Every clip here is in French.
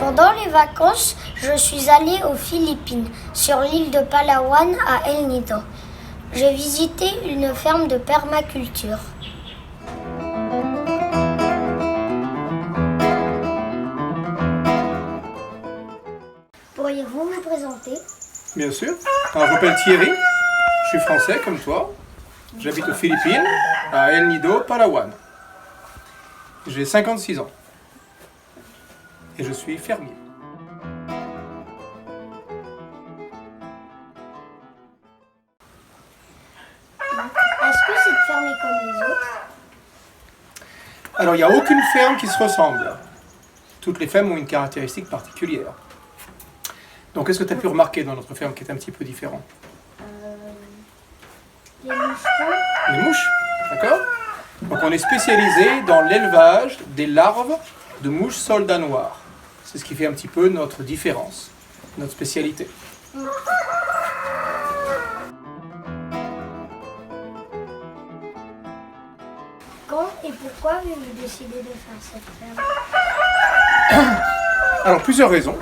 Pendant les vacances, je suis allée aux Philippines, sur l'île de Palawan à El Nido. J'ai visité une ferme de permaculture. Pourriez-vous me présenter? Bien sûr. Alors, je m'appelle Thierry, je suis français comme toi. J'habite aux Philippines, à El Nido, Palawan. J'ai 56 ans et je suis fermier. Est-ce que cette ferme est comme les autres? Alors, il n'y a aucune ferme qui se ressemble. Toutes les fermes ont une caractéristique particulière. Donc, qu'est-ce que tu as pu remarquer dans notre ferme qui est un petit peu différent? Les moucherons? Les mouches, d'accord? Donc, on est spécialisé dans l'élevage des larves de mouches soldats noirs. C'est ce qui fait un petit peu notre différence, notre spécialité. Quand et pourquoi avez-vous décidé de faire cette ferme? Alors, plusieurs raisons.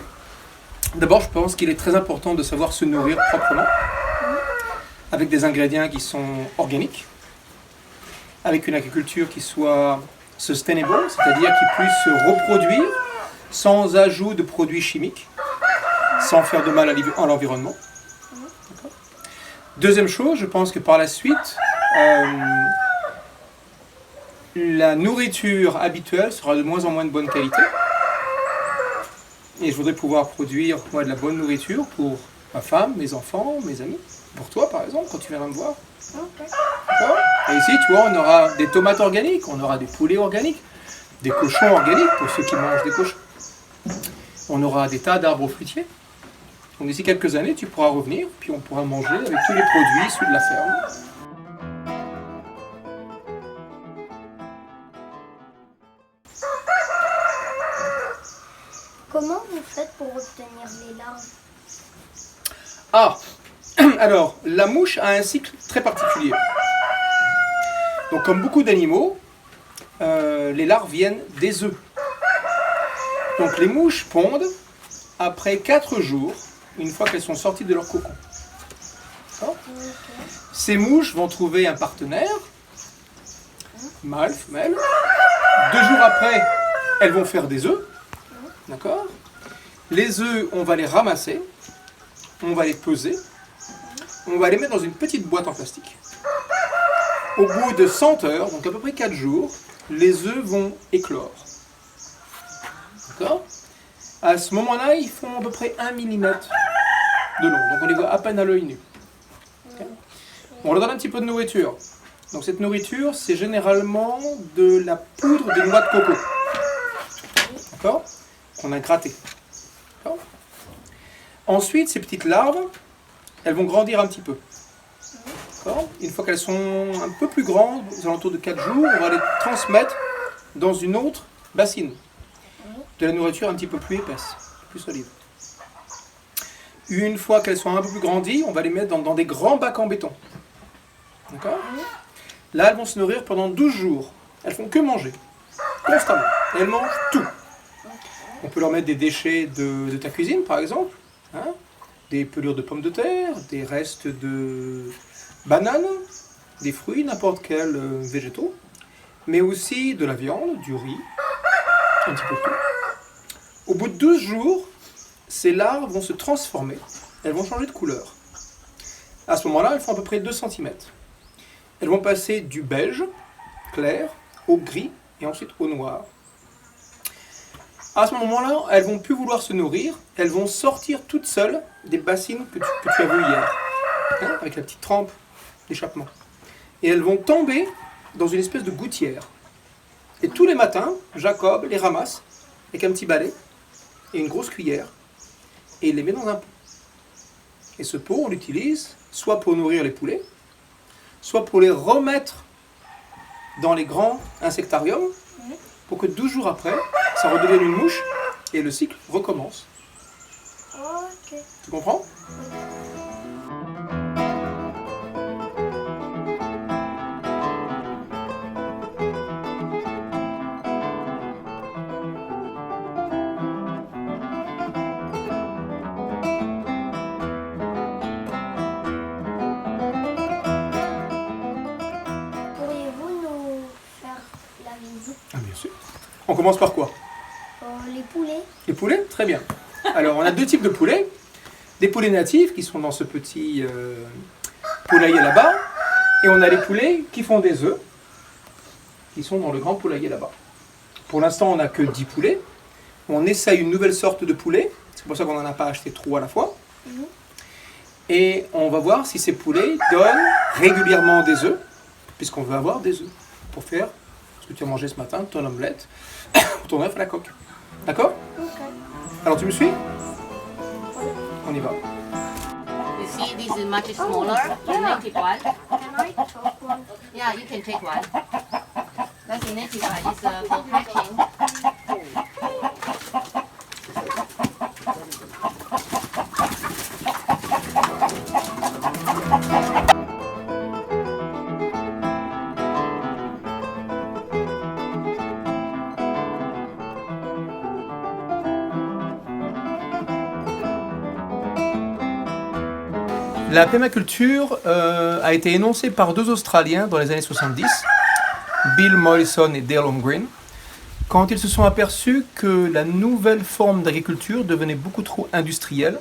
D'abord, je pense qu'il est très important de savoir se nourrir proprement, avec des ingrédients qui sont organiques, avec une agriculture qui soit sustainable, c'est-à-dire qui puisse se reproduire sans ajout de produits chimiques, sans faire de mal à l'environnement. D'accord. Deuxième chose, je pense que par la suite, la nourriture habituelle sera de moins en moins de bonne qualité. Et je voudrais pouvoir produire moi, de la bonne nourriture pour ma femme, mes enfants, mes amis. Pour toi, par exemple, quand tu viendras me voir. Okay. D'accord. Et ici, tu vois, on aura des tomates organiques, on aura des poulets organiques, des cochons organiques pour ceux qui mangent des cochons. On aura des tas d'arbres fruitiers. Donc d'ici quelques années, tu pourras revenir, puis on pourra manger avec tous les produits issus de la ferme. Comment vous faites pour obtenir les larves? Ah, alors, la mouche a un cycle très particulier. Donc comme beaucoup d'animaux, les larves viennent des œufs. Donc les mouches pondent après 4 jours, une fois qu'elles sont sorties de leur cocon. D'accord. Ces mouches vont trouver un partenaire, mâle, femelle. 2 jours après, elles vont faire des œufs. D'accord. Les œufs, on va les ramasser, on va les peser, on va les mettre dans une petite boîte en plastique. Au bout de 100 heures, donc à peu près 4 jours, les œufs vont éclore. D'accord. À ce moment-là, ils font à peu près 1 mm de long, donc on les voit à peine à l'œil nu. Okay. On leur donne un petit peu de nourriture. Donc cette nourriture, c'est généralement de la poudre de noix de coco. D'accord. Qu'on a gratté. D'accord. Ensuite, ces petites larves, elles vont grandir un petit peu. D'accord. Une fois qu'elles sont un peu plus grandes, aux alentours de 4 jours, on va les transmettre dans une autre bassine. De la nourriture un petit peu plus épaisse, plus solide. Une fois qu'elles sont un peu plus grandies, on va les mettre dans des grands bacs en béton. D'accord. Là, elles vont se nourrir pendant 12 jours. Elles font que manger, constamment. Elles mangent tout. On peut leur mettre des déchets de ta cuisine, par exemple, hein, des pelures de pommes de terre, des restes de bananes, des fruits, n'importe quels végétaux, mais aussi de la viande, du riz, un petit peu de tout. Au bout de 12 jours, ces larves vont se transformer, elles vont changer de couleur. À ce moment-là, elles font à peu près 2 cm. Elles vont passer du beige clair au gris et ensuite au noir. À ce moment-là, elles vont plus vouloir se nourrir, elles vont sortir toutes seules des bassines que tu as vues hier, hein, avec la petite trempe d'échappement. Et elles vont tomber dans une espèce de gouttière. Et tous les matins, Jacob les ramasse avec un petit balai et une grosse cuillère, et il les met dans un pot. Et ce pot, on l'utilise soit pour nourrir les poulets, soit pour les remettre dans les grands insectariums, pour que 12 jours après, ça redevienne une mouche et le cycle recommence. Ok. Tu comprends? On commence par quoi? Les poulets. Les poulets? Très bien. Alors, on a deux types de poulets. Des poulets natifs qui sont dans ce petit poulailler là-bas. Et on a les poulets qui font des œufs, qui sont dans le grand poulailler là-bas. Pour l'instant, on n'a que 10 poulets. On essaye une nouvelle sorte de poulet. C'est pour ça qu'on n'en a pas acheté 3 à la fois. Et on va voir si ces poulets donnent régulièrement des œufs, puisqu'on veut avoir des œufs pour faire ce que tu as mangé ce matin, ton omelette ou ton œuf à la coque. D'accord? Alors tu me suis? On y va. You see, this is much smaller, the native one. Can I take one? Yeah, you can take one. That's the native one. It's for packing. La permaculture a été énoncée par deux Australiens dans les années 70, Bill Mollison et Dale Holmgren, quand ils se sont aperçus que la nouvelle forme d'agriculture devenait beaucoup trop industrielle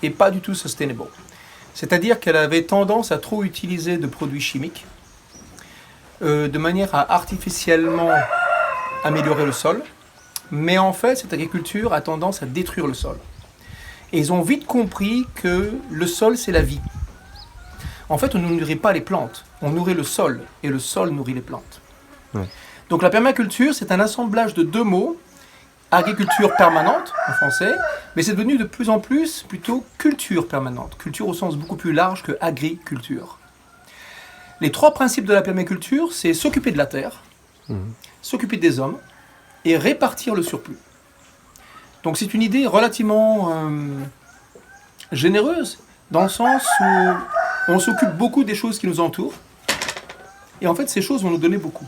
et pas du tout sustainable. C'est-à-dire qu'elle avait tendance à trop utiliser de produits chimiques de manière à artificiellement améliorer le sol, mais en fait cette agriculture a tendance à détruire le sol. Et ils ont vite compris que le sol, c'est la vie. En fait, on ne nourrit pas les plantes, on nourrit le sol, et le sol nourrit les plantes. Ouais. Donc la permaculture, c'est un assemblage de deux mots, agriculture permanente, en français, mais c'est devenu de plus en plus plutôt culture permanente, culture au sens beaucoup plus large que agriculture. Les trois principes de la permaculture, c'est s'occuper de la terre, s'occuper des hommes, et répartir le surplus. Donc c'est une idée relativement généreuse, dans le sens où on s'occupe beaucoup des choses qui nous entourent, et en fait ces choses vont nous donner beaucoup.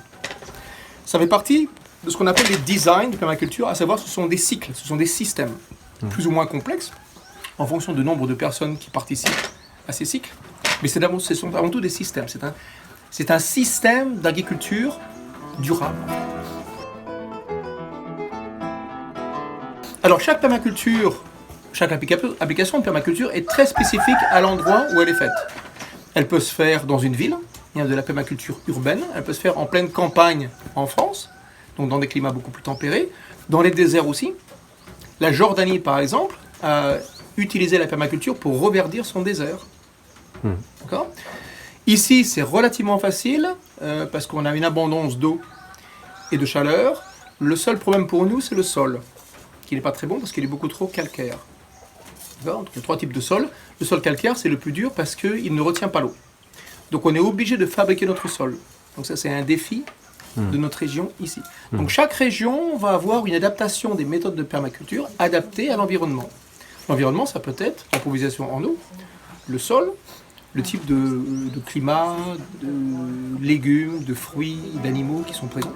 Ça fait partie de ce qu'on appelle les designs de permaculture, à savoir ce sont des cycles, ce sont des systèmes, plus ou moins complexes, en fonction du nombre de personnes qui participent à ces cycles, mais ce sont avant tout des systèmes, c'est un système d'agriculture durable. Alors chaque permaculture, chaque application de permaculture est très spécifique à l'endroit où elle est faite. Elle peut se faire dans une ville, il y a de la permaculture urbaine, elle peut se faire en pleine campagne en France, donc dans des climats beaucoup plus tempérés, dans les déserts aussi. La Jordanie par exemple a utilisé la permaculture pour reverdir son désert. D'accord ? Ici c'est relativement facile parce qu'on a une abondance d'eau et de chaleur. Le seul problème pour nous c'est le sol, qui n'est pas très bon parce qu'il est beaucoup trop calcaire. Donc, il y a trois types de sols. Le sol calcaire, c'est le plus dur parce qu'il ne retient pas l'eau. Donc on est obligé de fabriquer notre sol. Donc ça, c'est un défi de notre région ici. Donc chaque région va avoir une adaptation des méthodes de permaculture adaptées à l'environnement. L'environnement, ça peut être l'improvisation en eau, le sol, le type de climat, de légumes, de fruits, d'animaux qui sont présents.